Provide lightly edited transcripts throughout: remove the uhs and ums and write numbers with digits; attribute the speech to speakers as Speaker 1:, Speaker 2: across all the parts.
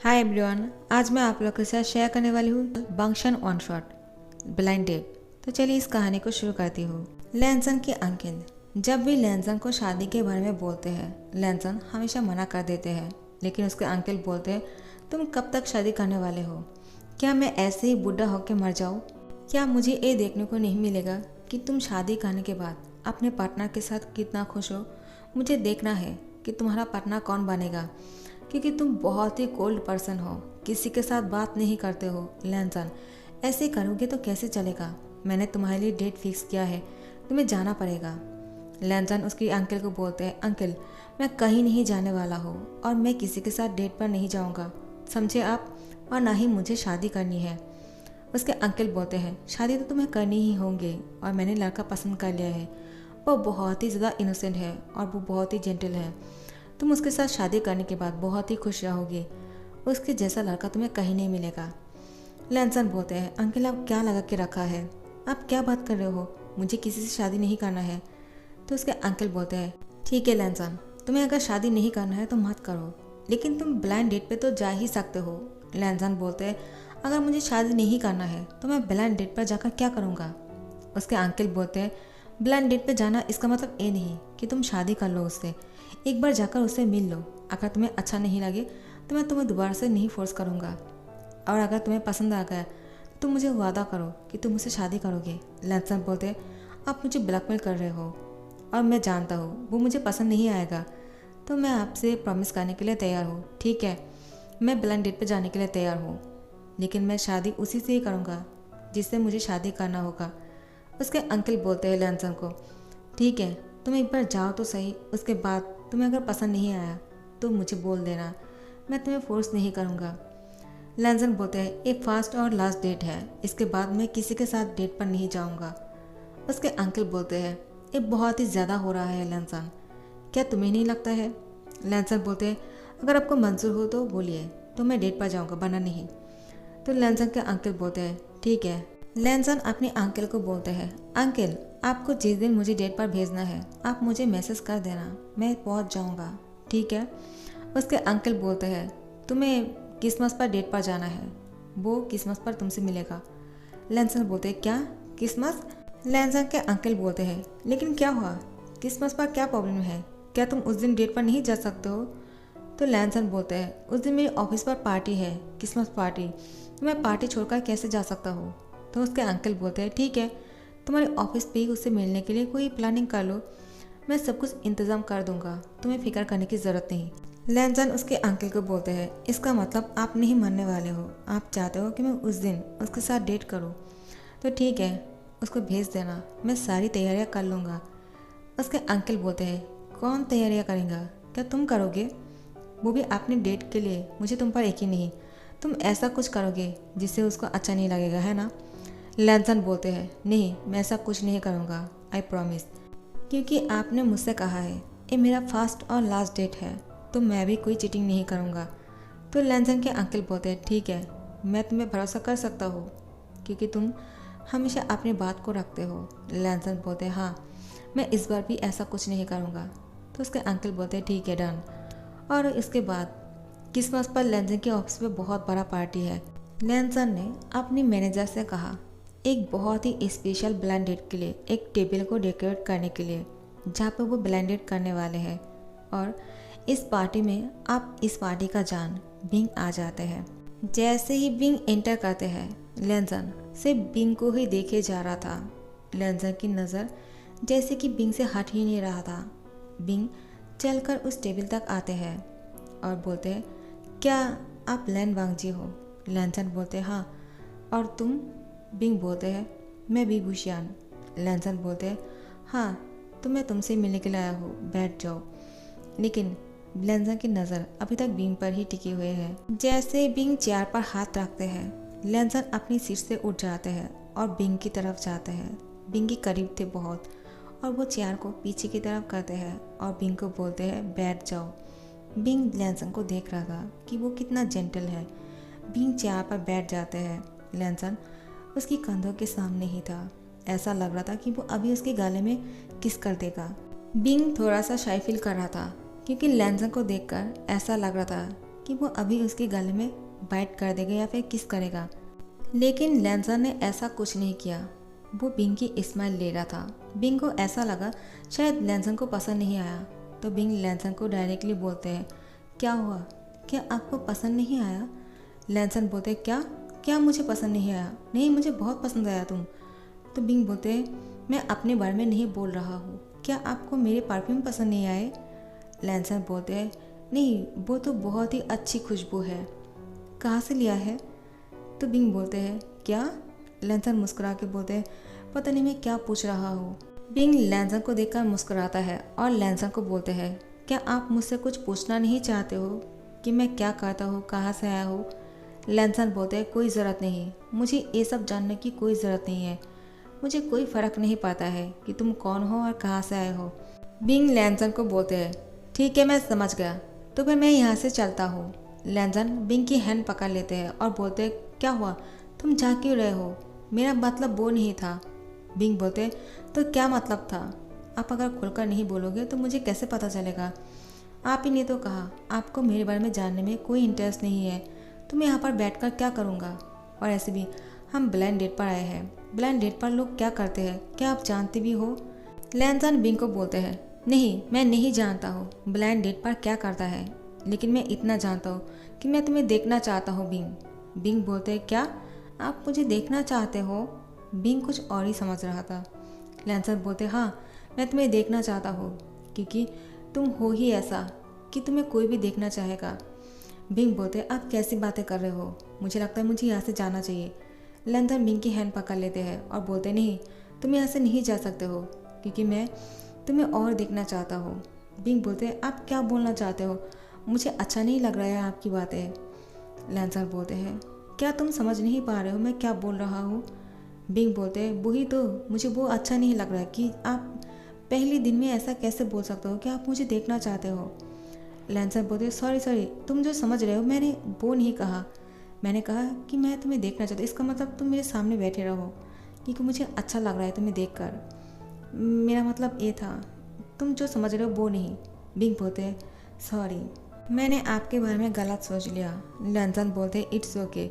Speaker 1: Hi everyone, आज मैं आप लोगों के साथ शेयर करने वाली हूँ बंक्शन वन शॉट ब्लाइंड डेट। तो चलिए इस कहानी को शुरू करती हूँ। लैनसन के अंकल जब भी लैनसन को शादी के बारे में बोलते हैं, लैनसन हमेशा मना कर देते हैं, लेकिन उसके अंकल बोलते हैं, तुम कब तक शादी करने वाले हो? क्या मैं ऐसे ही बुढ़ा होकर मर जाऊँ? क्या मुझे ये देखने को नहीं मिलेगा कि तुम शादी करने के बाद अपने पार्टनर के साथ कितना खुश हो? मुझे देखना है कि तुम्हारा पार्टनर कौन बनेगा, क्योंकि तुम बहुत ही कोल्ड पर्सन हो, किसी के साथ बात नहीं करते हो। लैनसन, ऐसे करोगे तो कैसे चलेगा? मैंने तुम्हारे लिए डेट फिक्स किया है, तुम्हें जाना पड़ेगा। लैनसन उसके अंकल को बोलते हैं, अंकल मैं कहीं नहीं जाने वाला हूँ और मैं किसी के साथ डेट पर नहीं जाऊँगा, समझे आप? और ना ही मुझे शादी करनी है। उसके अंकल बोलते हैं, शादी तो तुम्हें करनी ही होंगे और मैंने लड़का पसंद कर लिया है। वो बहुत ही ज़्यादा इनोसेंट है और वो बहुत ही जेंटल है। तुम उसके साथ शादी करने के बाद बहुत ही खुश रहोगे। उसके जैसा लड़का तुम्हें कहीं नहीं मिलेगा। लैनसन बोलते हैं, अंकल आप क्या लगा के रखा है? आप क्या बात कर रहे हो? मुझे किसी से शादी नहीं करना है। तो उसके अंकल बोलते हैं, ठीक है लैनसन, तुम्हें अगर शादी नहीं करना है तो मत करो, लेकिन तुम ब्लाइंड डेट पे तो जा ही सकते हो। लैनसन बोलते हैं, अगर मुझे शादी नहीं करना है तो मैं ब्लाइंड डेट पर जाकर क्या करूँगा? उसके अंकल बोलते हैं, ब्लाइंड डेट पे जाना इसका मतलब ये नहीं कि तुम शादी कर लो उससे। एक बार जाकर उससे मिल लो। अगर तुम्हें अच्छा नहीं लगे तो मैं तुम्हें दोबारा से नहीं फोर्स करूँगा, और अगर तुम्हें पसंद आ गया तो मुझे वादा करो कि तुम मुझसे शादी करोगे। लैनसन बोलते, आप मुझे ब्लैकमेल कर रहे हो और मैं जानता हूँ वो मुझे पसंद नहीं आएगा, तो मैं आपसे प्रॉमिस करने के लिए तैयार हूँ। ठीक है, मैं ब्लाइंड डेट पर जाने के लिए तैयार हूँ, लेकिन मैं शादी उसी से ही करूँगा जिससे मुझे शादी करना होगा। उसके अंकल बोलते हैं लैनसन को, ठीक है तुम एक बार जाओ तो सही, उसके बाद तुम्हें अगर पसंद नहीं आया तो मुझे बोल देना, मैं तुम्हें फोर्स नहीं करूँगा। लैनसन बोलते हैं, ये फर्स्ट और लास्ट डेट है, इसके बाद मैं किसी के साथ डेट पर नहीं जाऊँगा। उसके अंकल बोलते हैं, ये बहुत ही ज़्यादा हो रहा है लैनसन, क्या तुम्हें नहीं लगता है? लैनसन बोलते हैं, अगर आपको मंजूर हो तो बोलिए, तो मैं डेट पर जाऊँगा, वरना नहीं। तो लैनसन के अंकल बोलते हैं, ठीक है। लैनसन अपने अंकल को बोलते हैं, अंकल आपको जिस दिन मुझे डेट पर भेजना है आप मुझे मैसेज कर देना, मैं पहुंच जाऊंगा, ठीक है? उसके अंकल बोलते हैं, तुम्हें क्रिसमस पर डेट पर जाना है, वो क्रिसमस पर तुमसे मिलेगा। लैनसन बोलते हैं, क्या क्रिसमस? लैनसन के अंकल बोलते हैं, लेकिन क्या हुआ, क्रिसमस पर क्या प्रॉब्लम है? क्या तुम उस दिन डेट पर नहीं जा सकते हो? तो लैनसन बोलते हैं, उस दिन मेरी ऑफिस पर पार्टी है, क्रिसमस पार्टी, तो मैं पार्टी छोड़कर कैसे जा सकता हूँ? तो उसके अंकल बोलते हैं, ठीक है तुम्हारे ऑफिस पे ही उससे मिलने के लिए कोई प्लानिंग कर लो, मैं सब कुछ इंतज़ाम कर दूंगा, तुम्हें फिक्र करने की ज़रूरत नहीं। लैनसन उसके अंकल को बोलते हैं, इसका मतलब आप नहीं मानने वाले हो, आप चाहते हो कि मैं उस दिन उसके साथ डेट करूं? तो ठीक है उसको भेज देना, मैं सारी तैयारियां कर लूँगा। उसके अंकल बोलते हैं, कौन तैयारियाँ करेगा? क्या तुम करोगे? वो भी अपने डेट के लिए? मुझे तुम पर यकीन नहीं, तुम ऐसा कुछ करोगे जिससे उसको अच्छा नहीं लगेगा, है ना? लैनसन बोलते हैं, नहीं मैं ऐसा कुछ नहीं करूँगा, आई प्रॉमिस, क्योंकि आपने मुझसे कहा है ये मेरा फर्स्ट और लास्ट डेट है, तो मैं भी कोई चीटिंग नहीं करूँगा। तो लैनसन के अंकल बोलते हैं, ठीक है मैं तुम्हें भरोसा कर सकता हूँ क्योंकि तुम हमेशा अपनी बात को रखते हो। लैनसन बोलते हैं, हाँ मैं इस बार भी ऐसा कुछ नहीं करूँगा। तो उसके अंकल बोलते हैं, ठीक है डन। और इसके बाद क्रिसमस पर लैनसन के ऑफिस में बहुत बड़ा पार्टी है। लैनसन ने अपनी मैनेजर से कहा, एक बहुत ही स्पेशल ब्लाइंड डेट के लिए एक टेबल को डेकोरेट करने के लिए, जहाँ पे वो ब्लाइंड डेट करने वाले हैं, और इस पार्टी में आप इस पार्टी का जान बिंग आ जाते हैं। जैसे ही बिंग एंटर करते हैं, लैनसन सिर्फ बिंग को ही देखे जा रहा था। लैनसन की नज़र जैसे कि बिंग से हट ही नहीं रहा था। बिंग चलकर उस टेबल तक आते हैं और बोलते हैं, क्या आप लैन वांग जी हो? लैनसन बोलते हैं, हाँ। और तुम? बिंग बोलते हैं, मैं भी भूशियान। लैनसन बोलते हैं, हाँ तो मैं तुमसे मिलने के लिए आया हूँ, बैठ जाओ। लेकिन लैनसन की नज़र अभी तक बिंग पर ही टिके हुए है। जैसे बिंग चेयर पर हाथ रखते हैं, लैनसन अपनी सीट से उठ जाते हैं और बिंग की तरफ जाते हैं। बिंग के करीब थे बहुत, और वो चेयर को पीछे की तरफ करते हैं और बिंग को बोलते हैं, बैठ जाओ। बिंग लैनसन को देख रहा था कि वो कितना जेंटल है। बिंग चेयर पर बैठ जाते हैं। लैनसन उसकी कंधों के सामने ही था, ऐसा लग रहा था कि वो अभी उसके गले में किस कर देगा। बिंग थोड़ा सा शाय फील कर रहा था क्योंकि लैनसन को देखकर ऐसा लग रहा था कि वो अभी उसके गले में बाइट कर देगा या फिर किस करेगा, लेकिन लैंसन ने ऐसा कुछ नहीं किया। वो बिंग की स्माइल ले रहा था। बिंग को ऐसा लगा शायद लैंसन को पसंद नहीं आया, तो बिंग लैंसन को डायरेक्टली बोलते हैं, क्या हुआ, क्या आपको पसंद नहीं आया? लैंसन बोलते, क्या क्या मुझे पसंद नहीं आया? नहीं, मुझे बहुत पसंद आया तुम। तो बिंग बोलते, मैं अपने बारे में नहीं बोल रहा हूँ, क्या आपको मेरे परफ्यूम पसंद नहीं आए? लैंसन बोलते हैं, नहीं, वो तो बहुत ही अच्छी खुशबू है, कहाँ से लिया है? तो बिंग बोलते हैं, क्या? लैंसन मुस्कुरा के बोलते हैं, पता नहीं मैं क्या पूछ रहा हूँ। बिंग लैंसन को देखकर मुस्कुराता है और लैंसन को बोलते हैं, क्या आप मुझसे कुछ पूछना नहीं चाहते हो कि मैं क्या करता हूँ, कहाँ से आया हूँ? लैंसन बोलते हैं, कोई ज़रूरत नहीं, मुझे ये सब जानने की कोई ज़रूरत नहीं है, मुझे कोई फ़र्क नहीं पड़ता है कि तुम कौन हो और कहाँ से आए हो। बिंग लैंसन को बोलते हैं, ठीक है, मैं समझ गया, तो फिर मैं यहाँ से चलता हूँ। लैंसन बिंग की हैंड पकड़ लेते हैं और बोलते हैं, क्या हुआ, तुम जा क्यों रहे हो? मेरा मतलब वो नहीं था। बिंग बोलते, तो क्या मतलब था? आप अगर खुलकर नहीं बोलोगे तो मुझे कैसे पता चलेगा? आप ही ने तो कहा आपको मेरे बारे में जानने में कोई इंटरेस्ट नहीं है, तो मैं यहाँ पर बैठकर क्या करूँगा? और ऐसे भी हम ब्लाइंड डेट पर आए हैं, ब्लाइंड डेट पर लोग क्या करते हैं, क्या आप जानते भी हो? लैंसन बिंग को बोलते हैं, नहीं, मैं नहीं जानता हूँ ब्लाइंड डेट पर क्या करता है, लेकिन मैं इतना जानता हूँ कि मैं तुम्हें देखना चाहता हूँ। बिंग बिंग बोलते हैं, क्या आप मुझे देखना चाहते हो? बिंग कुछ और ही समझ रहा था। लैंसन बोलते, हाँ, मैं तुम्हें देखना चाहता हूँ, क्योंकि तुम हो ही ऐसा कि तुम्हें कोई भी देखना चाहेगा। बिंग बोलते, आप कैसी बातें कर रहे हो? मुझे लगता है मुझे यहाँ से जाना चाहिए। लैंसन बिंग की हैंड पकड़ लेते हैं और बोलते, नहीं, तुम यहाँ से नहीं जा सकते हो, क्योंकि मैं तुम्हें और देखना चाहता हूँ। बिंग बोलते, आप क्या बोलना चाहते हो? मुझे अच्छा नहीं लग रहा है आपकी बातें। लैंसन बोलते हैं, क्या तुम समझ नहीं पा रहे हो मैं क्या बोल रहा हूँ? बिंग बोलते हैं, वही तो, मुझे वो अच्छा नहीं लग रहा है कि आप पहले दिन में ऐसा कैसे बोल सकते हो कि आप मुझे देखना चाहते हो। लैंसन बोलते, सॉरी, तुम जो समझ रहे हो मैंने वो नहीं कहा, मैंने कहा कि मैं तुम्हें देखना चाहता हूँ, इसका मतलब तुम मेरे सामने बैठे रहो, क्योंकि मुझे अच्छा लग रहा है तुम्हें देखकर। मेरा मतलब ये था, तुम जो समझ रहे हो वो नहीं। बिंग बोलते, सॉरी, मैंने आपके बारे में गलत सोच लिया। लैंसन बोलते, इट्स ओके,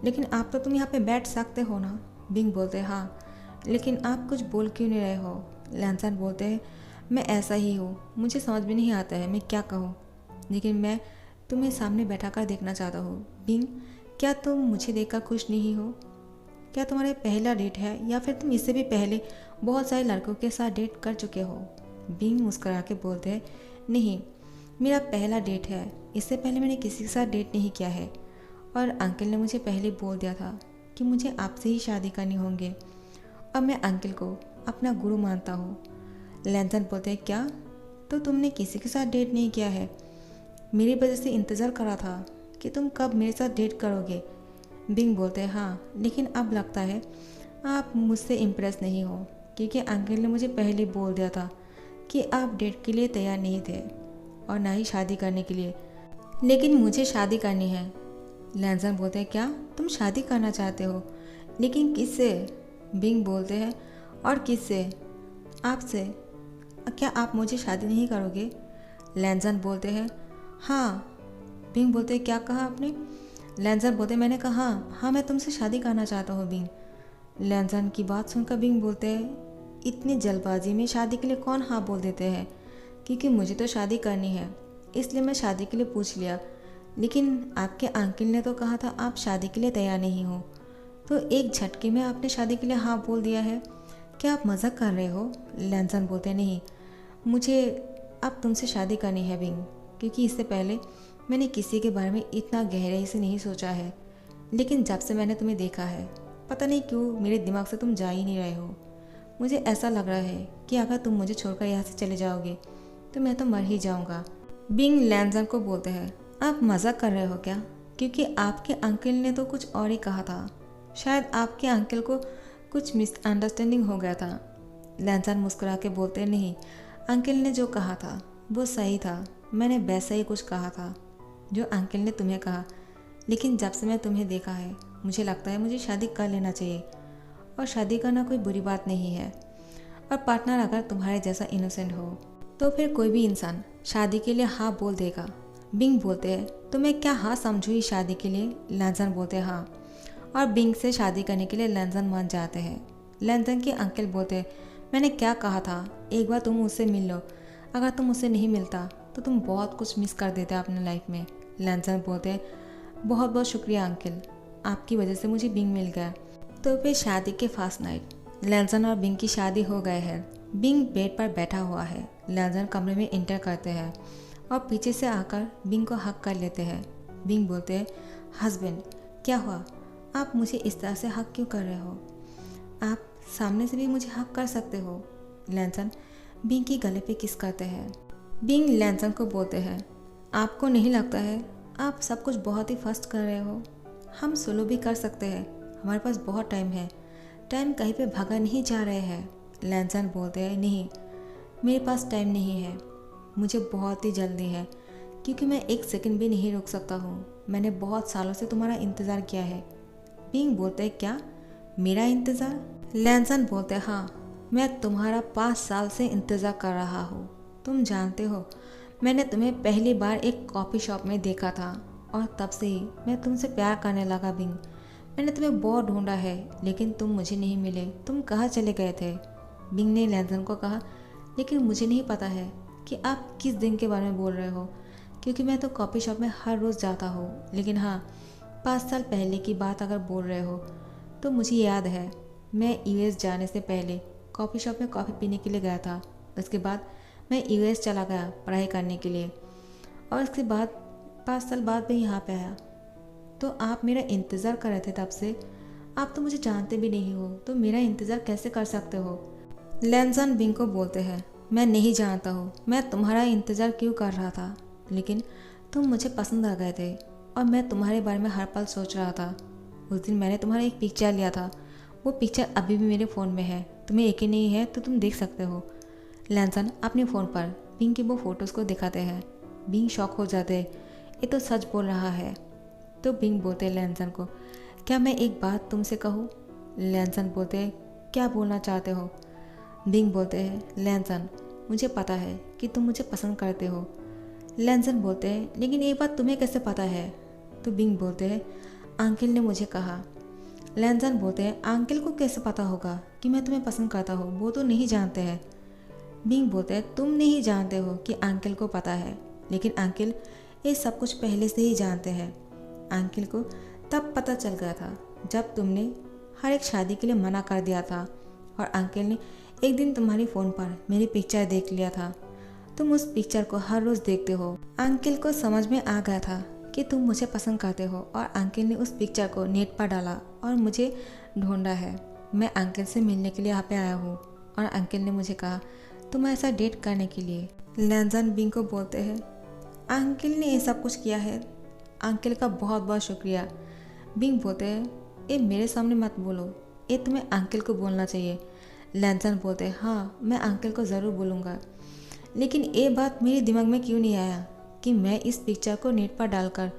Speaker 1: लेकिन आप तो तुम यहाँ पे बैठ सकते हो ना? बिंग बोलते, हाँ, लेकिन आप कुछ बोल क्यों नहीं रहे हो? लैंसन बोलते हैं, मैं ऐसा ही हूँ, मुझे समझ भी नहीं आता है मैं क्या कहूँ, लेकिन मैं तुम्हें सामने बैठा कर देखना चाहता हूँ। बिंग, क्या तुम मुझे देखकर खुश नहीं हो? क्या तुम्हारा पहला डेट है या फिर तुम इससे भी पहले बहुत सारे लड़कों के साथ डेट कर चुके हो? बिंग मुस्कुरा के बोलते हैं, नहीं, मेरा पहला डेट है, इससे पहले मैंने किसी के साथ डेट नहीं किया है, और अंकल ने मुझे पहले बोल दिया था कि मुझे आपसे ही शादी करनी होंगे। अब मैं अंकल को अपना गुरु मानता हूँ। लैंसन बोलते हैं, क्या? तो तुमने किसी के साथ डेट नहीं किया है? मेरी वजह से इंतज़ार करा था कि तुम कब मेरे साथ डेट करोगे। बिंग बोलते हैं, हाँ, लेकिन अब लगता है आप मुझसे इम्प्रेस नहीं हो, क्योंकि अंकल ने मुझे पहले बोल दिया था कि आप डेट के लिए तैयार नहीं थे और ना ही शादी करने के लिए, लेकिन मुझे शादी करनी है। लैंसन बोलते हैं, क्या तुम शादी करना चाहते हो? लेकिन किससे? बिंग बोलते हैं, और किससे? आपसे। क्या आप मुझे शादी नहीं करोगे? लैंसन बोलते हैं, हाँ। बिंग बोलते हैं, क्या कहा आपने? लैंसन बोलते, मैंने कहा हाँ, मैं तुमसे शादी करना चाहता हूँ। बिंग लैंसन की बात सुनकर बिंग बोलते हैं, इतनी जल्दबाजी में शादी के लिए कौन हाँ बोल देते हैं? क्योंकि मुझे तो शादी करनी है, इसलिए मैं शादी के लिए पूछ लिया, लेकिन आपके अंकल ने तो कहा था आप शादी के लिए तैयार नहीं हो, तो एक झटके में आपने शादी के लिए हाँ बोल दिया है। क्या आप मजाक कर रहे हो? लैंसन बोलते, नहीं, मुझे अब तुमसे शादी करनी है बिंग, क्योंकि इससे पहले मैंने किसी के बारे में इतना गहराई से नहीं सोचा है, लेकिन जब से मैंने तुम्हें देखा है, पता नहीं क्यों मेरे दिमाग से तुम जा ही नहीं रहे हो। मुझे ऐसा लग रहा है कि अगर तुम मुझे छोड़कर यहाँ से चले जाओगे तो मैं तो मर ही जाऊँगा। बिंग लैंसन को बोलते हैं, आप मजाक कर रहे हो क्या? क्योंकि आपके अंकल ने तो कुछ और ही कहा था, शायद आपके अंकल को कुछ मिसअंडरस्टैंडिंग हो गया था। लैंसन मुस्कुरा के बोलते, नहीं, अंकल ने जो कहा था वो सही था, मैंने वैसा ही कुछ कहा था जो अंकल ने तुम्हें कहा, लेकिन जब से मैं तुम्हें देखा है मुझे लगता है मुझे शादी कर लेना चाहिए, और शादी करना कोई बुरी बात नहीं है, और पार्टनर अगर तुम्हारे जैसा इनोसेंट हो तो फिर कोई भी इंसान शादी के लिए हाँ बोल देगा। बिंग बोलते हैं तो मैं क्या हाँ समझूँ इस शादी के लिए। लैंसन बोलते हैं हाँ, और बिंग से शादी करने के लिए लैंसन मान जाते हैं। लैंसन के अंकल बोलते हैं मैंने क्या कहा था, एक बार तुम उससे मिल लो, अगर तुम उससे नहीं मिलता तो तुम बहुत कुछ मिस कर देते अपने लाइफ में। लैंसन बोलते हैं बहुत बहुत शुक्रिया अंकल, आपकी वजह से मुझे बिंग मिल गया। तो फिर शादी के फर्स्ट नाइट लैंसन और बिंग की शादी हो गए है। बिंग बेड पर बैठा हुआ है। लैंसन कमरे में इंटर करते हैं और पीछे से आकर बिंग को हक कर लेते हैं। बिंग बोलते हैं हस्बैंड क्या हुआ, आप मुझे इस तरह से हक क्यों कर रहे हो, आप सामने से भी मुझे हक कर सकते हो। लैंसन बिंग की गले पे किस करते हैं। बिंग लैंसन को बोलते हैं आपको नहीं लगता है आप सब कुछ बहुत ही फास्ट कर रहे हो, हम सोलो भी कर सकते हैं, हमारे पास बहुत टाइम है, टाइम कहीं पे भागा नहीं जा रहे हैं। लैंसन बोलते हैं नहीं, मेरे पास टाइम नहीं है, मुझे बहुत ही जल्दी है, क्योंकि मैं एक सेकंड भी नहीं रुक सकता हूँ, मैंने बहुत सालों से तुम्हारा इंतज़ार किया है। बिंग बोलते हैं क्या, मेरा इंतज़ार। लैंसन बोलते हैं हाँ, मैं तुम्हारा 5 साल से इंतज़ार कर रहा हूँ। तुम जानते हो मैंने तुम्हें पहली बार एक कॉफ़ी शॉप में देखा था और तब से ही मैं तुमसे प्यार करने लगा। बिंग मैंने तुम्हें बहुत ढूंढा है लेकिन तुम मुझे नहीं मिले, तुम कहाँ चले गए थे। बिंग ने लैंसन को कहा लेकिन मुझे नहीं पता है कि आप किस दिन के बारे में बोल रहे हो, क्योंकि मैं तो कॉफ़ी शॉप में हर रोज़ जाता हूँ, लेकिन हाँ 5 साल पहले की बात अगर बोल रहे हो तो मुझे याद है मैं यूएस जाने से पहले कॉफ़ी शॉप में कॉफ़ी पीने के लिए गया था। उसके बाद मैं यूएस चला गया पढ़ाई करने के लिए और उसके बाद 5 साल बाद मैं यहाँ पे आया। तो आप मेरा इंतज़ार कर रहे थे तब से, आप तो मुझे जानते भी नहीं हो तो मेरा इंतज़ार कैसे कर सकते हो। लैंसन बिंग को बोलते हैं मैं नहीं जानता हूँ मैं तुम्हारा इंतज़ार क्यों कर रहा था, लेकिन तुम मुझे पसंद आ गए थे और मैं तुम्हारे बारे में हर पल सोच रहा था। उस दिन मैंने तुम्हारा एक पिक्चर लिया था, वो पिक्चर अभी भी मेरे फ़ोन में है, तुम्हें यकीन नहीं है तो तुम देख सकते हो। लैंसन अपने फ़ोन पर बिंग की वो फ़ोटोज़ को दिखाते हैं। बिंग शॉक हो जाते हैं, ये तो सच बोल रहा है। तो बिंग बोलते हैं लैंसन को क्या मैं एक बात तुमसे कहूँ। लैंसन बोलते हैं क्या बोलना चाहते हो। बिंग बोलते हैं लैंसन मुझे पता है कि तुम मुझे पसंद करते हो। लैंसन बोलते हैं लेकिन ये बात तुम्हें कैसे पता है। तो बिंग बोलते हैं अंकल ने मुझे कहा। लैंसन बोलते हैं अंकल को कैसे पता होगा कि मैं तुम्हें पसंद करता हूँ, वो तो नहीं जानते हैं। बिंग बोलते हैं तुम नहीं जानते हो कि अंकल को पता है, लेकिन अंकल ये सब कुछ पहले से ही जानते हैं। अंकल को तब पता चल गया था जब तुमने हर एक शादी के लिए मना कर दिया था और अंकल ने एक दिन तुम्हारी फ़ोन पर मेरी पिक्चर देख लिया था। तुम उस पिक्चर को हर रोज़ देखते हो। अंकल को समझ में आ गया था कि तुम मुझे पसंद करते हो और अंकल ने उस पिक्चर को नेट पर डाला और मुझे ढूंढा है। मैं अंकल से मिलने के लिए यहाँ पे आया हूँ और अंकल ने मुझे कहा तुम ऐसा डेट करने के लिए। लैंसन बिंग को बोलते हैं अंकल ने ये सब कुछ किया है, अंकल का बहुत बहुत शुक्रिया। बिंग बोलते हैं ये मेरे सामने मत बोलो, ये तुम्हें अंकल को बोलना चाहिए। लैंसन बोलते हैं हाँ मैं अंकल को ज़रूर बोलूँगा, लेकिन ये बात मेरे दिमाग में क्यों नहीं आया कि मैं इस पिक्चर को नेट पर डालकर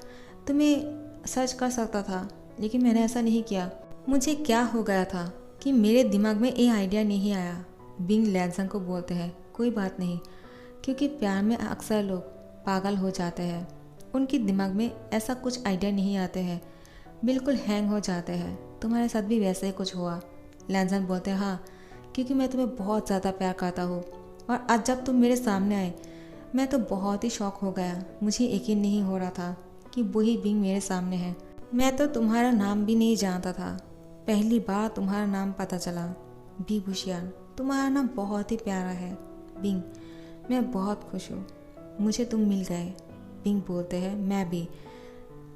Speaker 1: तुम्हें सर्च कर सकता था, लेकिन मैंने ऐसा नहीं किया। मुझे क्या हो गया था कि मेरे दिमाग में ये आइडिया नहीं आया। बिंग लैंसन को बोलते हैं कोई बात नहीं, क्योंकि प्यार में अक्सर लोग पागल हो जाते हैं, उनके दिमाग में ऐसा कुछ आइडिया नहीं आते हैं, बिल्कुल हैंग हो जाते हैं। तुम्हारे साथ भी वैसे ही कुछ हुआ। लैंसन बोलते हैं हाँ, क्योंकि मैं तुम्हें बहुत ज़्यादा प्यार करता हूँ और आज जब तुम मेरे सामने आए मैं तो बहुत ही शौक हो गया, मुझे यकीन नहीं हो रहा था कि वही बिंग मेरे सामने है। मैं तो तुम्हारा नाम भी नहीं जानता था, पहली बार तुम्हारा नाम पता चला। बी भूशियान, तुम्हारा नाम बहुत ही प्यारा है। बिंग मैं बहुत खुश हूँ, मुझे तुम मिल गए। बिंग बोलते हैं मैं भी।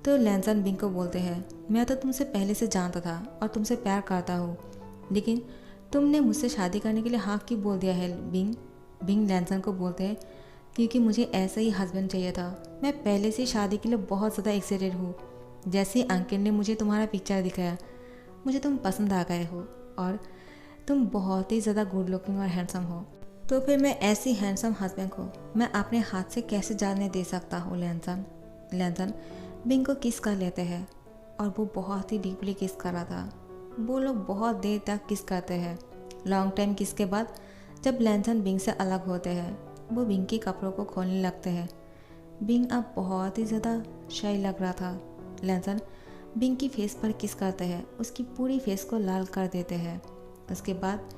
Speaker 1: तो लैंसन बिंग को बोलते हैं मैं तो तुमसे पहले से जानता था और तुमसे प्यार करता हूँ, लेकिन तुमने मुझसे शादी करने के लिए हाँ क्यों बोल दिया है बिंग। बिंग लैंसन को बोलते हैं क्योंकि मुझे ऐसा ही हस्बैंड चाहिए था, मैं पहले से शादी के लिए बहुत ज़्यादा एक्साइटेड हूँ। जैसे अंकल ने मुझे तुम्हारा पिक्चर दिखाया मुझे तुम पसंद आ गए हो और तुम बहुत ही ज़्यादा गुड लुकिंग और हैंडसम हो, तो फिर मैं ऐसी हैंडसम हस्बैंड को मैं अपने हाथ से कैसे जाने दे सकता हूँ। लैंसन बिंग को किस कर लेते हैं और वो बहुत ही डीपली किस कर रहा था। वो लोग बहुत देर तक किस करते हैं। लॉन्ग टाइम किस के बाद जब लैंसन बिंग से अलग होते हैं वो बिंग के कपड़ों को खोलने लगते हैं। बिंग अब बहुत ही ज़्यादा शाई लग रहा था। लैंसन बिंग की फेस पर किस करते हैं, उसकी पूरी फेस को लाल कर देते हैं। उसके बाद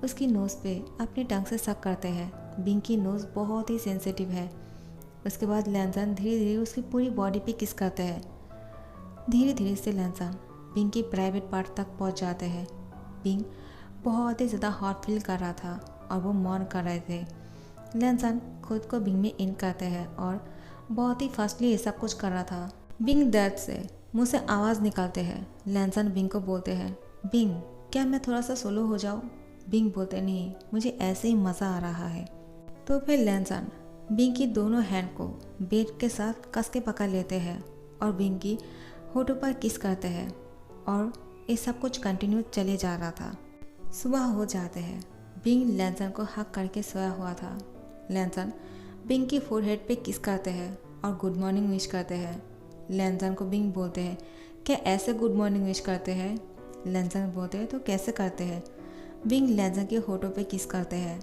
Speaker 1: उसकी नोज़ पे अपनी टंग से सक करते हैं। बिंग की नोज़ बहुत ही सेंसिटिव है। उसके बाद लैंसन धीरे धीरे उसकी पूरी बॉडी पे किस करते हैं। धीरे धीरे से लैंसन बिंग की प्राइवेट पार्ट तक पहुंच जाते हैं। बिंग बहुत ही ज़्यादा हॉट फील कर रहा था और वो मौन कर रहे थे। लैंसन खुद को बिंग में इन करते हैं और बहुत ही फास्टली ये सब कुछ कर रहा था। बिंग दर्द से मुंह से आवाज़ निकालते हैं। लैंसन बिंग को बोलते हैं, बिंग क्या मैं थोड़ा सा सोलो हो जाऊँ? बिंग बोलते नहीं, मुझे ऐसे ही मज़ा आ रहा है। तो फिर लैंसन बिंग की दोनों हैंड को बेड के साथ कस के पकड़ लेते हैं और बिंग की होठों पर किस करते हैं और ये सब कुछ कंटिन्यू चले जा रहा था। सुबह हो जाते हैं। बिंग लैंसन को हक करके सोया हुआ था। लैंसन बिंग की फोरहेड पे किस करते हैं और गुड मॉर्निंग विश करते हैं। लैंसन को बिंग बोलते हैं, क्या ऐसे गुड मॉर्निंग विश करते हैं? लैंसन बोलते हैं, तो कैसे करते हैं? बिंग लैंसन के होठों पे किस करते हैं।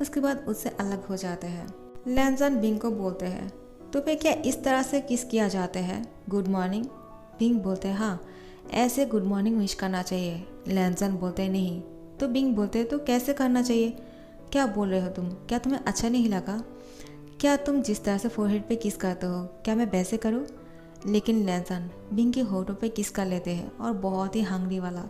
Speaker 1: उसके बाद उससे अलग हो जाते हैं। लैंसन बिंग को बोलते हैं, तो फिर क्या इस तरह से किस किया जाते हैं, गुड मॉर्निंग? बिंग बोलते हैं, हाँ ऐसे गुड मॉर्निंग विश करना चाहिए। लैंसन बोलते हैं, नहीं। तो बिंग बोलते हैं, तो कैसे करना चाहिए? क्या बोल रहे हो तुम? क्या तुम्हें अच्छा नहीं लगा? क्या तुम जिस तरह से फोरहेड पे किस करते हो, क्या मैं वैसे करूँ? लेकिन लैंसन बिंग के होठों पे किस कर लेते हैं और बहुत ही हंगरी वाला।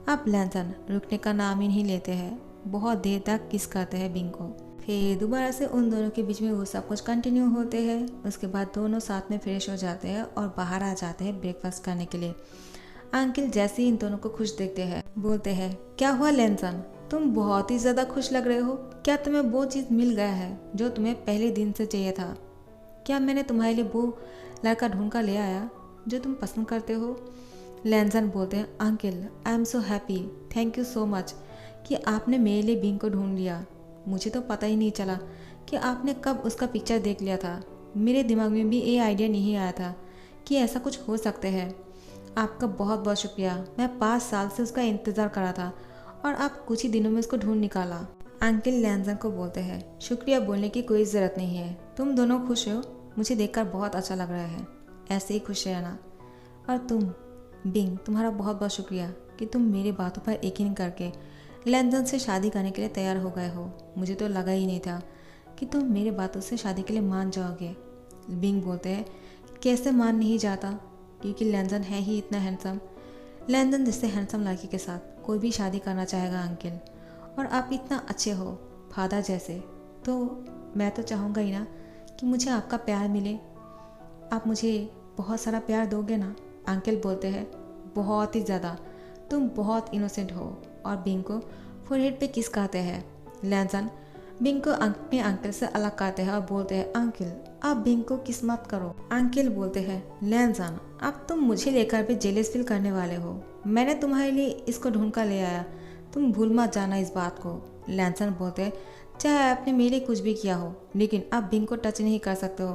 Speaker 1: अब लैंसन रुकने का नाम ही नहीं लेते हैं, बहुत देर तक किस करते हैं बिंग को। फिर दोबारा से उन दोनों के बीच में वो सब कुछ कंटिन्यू होते हैं। उसके बाद दोनों साथ में फ्रेश हो जाते हैं और बाहर आ जाते हैं ब्रेकफास्ट करने के लिए। अंकल जैसे ही इन दोनों को खुश देखते हैं बोलते हैं, क्या हुआ लैंसन, तुम बहुत ही ज़्यादा खुश लग रहे हो। क्या तुम्हें वो चीज़ मिल गया है जो तुम्हें पहले दिन से चाहिए था? क्या मैंने तुम्हारे लिए वो लड़का ढूंढ कर ले आया जो तुम पसंद करते हो? लैंसन बोलते हैं, uncle I am so happy, thank you so much कि आपने मेरे लिए बिंग को ढूंढ लिया। मुझे तो पता ही नहीं चला कि आपने कब उसका पिक्चर देख लिया था। मेरे दिमाग में भी ये आइडिया नहीं आया था कि ऐसा कुछ हो सकते हैं। आपका बहुत बहुत शुक्रिया। मैं 5 साल से उसका इंतज़ार कर रहा था और आप कुछ ही दिनों में उसको ढूंढ निकाला। अंकल लैंसन को बोलते हैं, शुक्रिया बोलने की कोई ज़रूरत नहीं है, तुम दोनों खुश हो, मुझे देखकर बहुत अच्छा लग रहा है। ऐसे ही खुश रहना। और तुम बिंग, तुम्हारा बहुत बहुत शुक्रिया कि तुम मेरी बातों पर यकीन करके लैंसन से शादी करने के लिए तैयार हो गए हो। मुझे तो लगा ही नहीं था कि तुम मेरी बातों से शादी के लिए मान जाओगे। बिंग बोलते हैं, कैसे मान नहीं जाता, क्योंकि लैंसन है ही इतना हैंडसम। लैंसन जैसे हैंडसम लड़की के साथ कोई भी शादी करना चाहेगा अंकल। और आप इतना अच्छे हो, फादर जैसे, तो मैं तो चाहूँगा ही ना कि मुझे आपका प्यार मिले। आप मुझे बहुत सारा प्यार दोगे ना? अंकल बोलते हैं, बहुत ही ज़्यादा, तुम बहुत इनोसेंट हो। और बिंग को फोरहेड पे किस करते हैं। लैंसन बिंग को अपने अंकल से अलग करते हैं और बोलते हैं, अंकल आप बिंग को किस मत करो। अंकल बोलते हैं, लैंसन अब तुम मुझे लेकर भी जेलस फील करने वाले हो। मैंने तुम्हारे लिए इसको ढूंढ कर ले आया, तुम भूल मत जाना इस बात को। लैंसन बोलते हैं, चाहे आपने मेरे लिए कुछ भी किया हो, लेकिन आप बिंग को टच नहीं कर सकते हो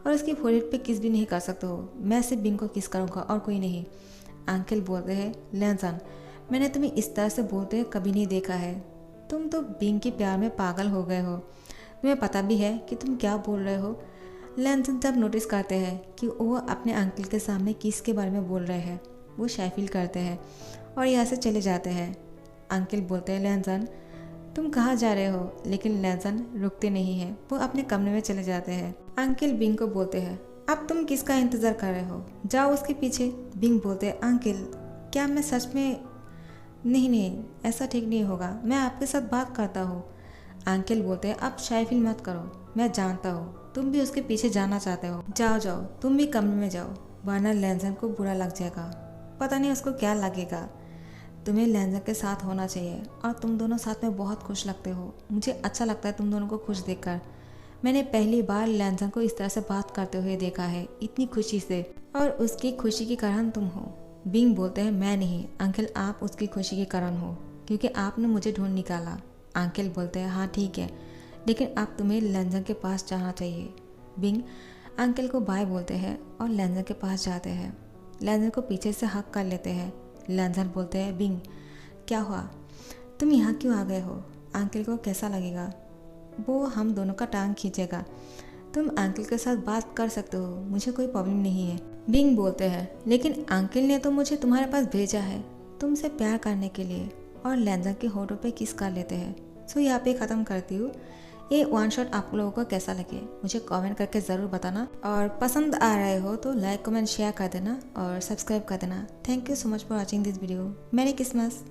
Speaker 1: और उसकी फोरहेड पे किस भी नहीं कर सकते हो। मैं सिर्फ बिंग को किस करूँगा और कोई नहीं। अंकल बोलते हैं, लैंसन मैंने तुम्हें इस तरह से बोलते हुए कभी नहीं देखा है। तुम तो बिंग के प्यार में पागल हो गए हो। तुम्हें पता भी है कि तुम क्या बोल रहे हो। लैंसन जब नोटिस करते हैं कि वो अपने अंकल के सामने किस के बारे में बोल रहे हैं, वो शाय फील करते हैं और यहाँ से चले जाते हैं। अंकल बोलते हैं, लैंसन तुम कहाँ जा रहे हो? लेकिन लैंसन रुकते नहीं हैं, वो अपने कमरे में चले जाते हैं। अंकल बिंग को बोलते हैं, अब तुम किसका इंतज़ार कर रहे हो, जाओ उसके पीछे। बिंग बोलते हैं, अंकल क्या मैं सच में, नहीं ऐसा ठीक नहीं होगा, मैं आपके साथ बात करता हूँ। अंकल बोलते हैं, अब शाय फील मत करो, मैं जानता हूँ तुम भी उसके पीछे जाना चाहते हो। जाओ जाओ तुम भी कमरे में जाओ, वरना लैंसन को बुरा लग जाएगा। पता नहीं उसको क्या लगेगा। तुम्हें लैंसन के साथ होना चाहिए और तुम दोनों साथ में बहुत खुश लगते हो। मुझे अच्छा लगता है तुम दोनों को खुश देखकर। मैंने पहली बार लैंसन को इस तरह से बात करते हुए देखा है, इतनी खुशी से, और उसकी खुशी के कारण तुम हो। बिंग बोलते हैं, मैं नहीं अंकल, आप उसकी खुशी के कारण हो, क्योंकि आपने मुझे ढूंढ निकाला। अंकल बोलते हैं, हाँ ठीक है, लेकिन अब तुम्हें लैंसन के पास जाना चाहिए। बिंग अंकल को बाय बोलते हैं और लैंसन के पास जाते हैं। लैंसन को पीछे से हक कर लेते हैं। लैंसन बोलते हैं, बिंग क्या हुआ, तुम यहाँ क्यों आ गए हो? अंकल को कैसा लगेगा? वो हम दोनों का टांग खींचेगा। तुम अंकल के साथ बात कर सकते हो, मुझे कोई प्रॉब्लम नहीं है। बिंग बोलते हैं, लेकिन अंकल ने तो मुझे तुम्हारे पास भेजा है तुमसे प्यार करने के लिए, और लैंजन के होठों पे किस कर लेते हैं। सो यहाँ पे ख़त्म करती हूँ। ये वन शॉट आप लोगों को कैसा लगे मुझे कमेंट करके ज़रूर बताना, और पसंद आ रहे हो तो लाइक कमेंट शेयर कर देना और सब्सक्राइब कर देना। Thank you so much for watching this video. Merry Christmas.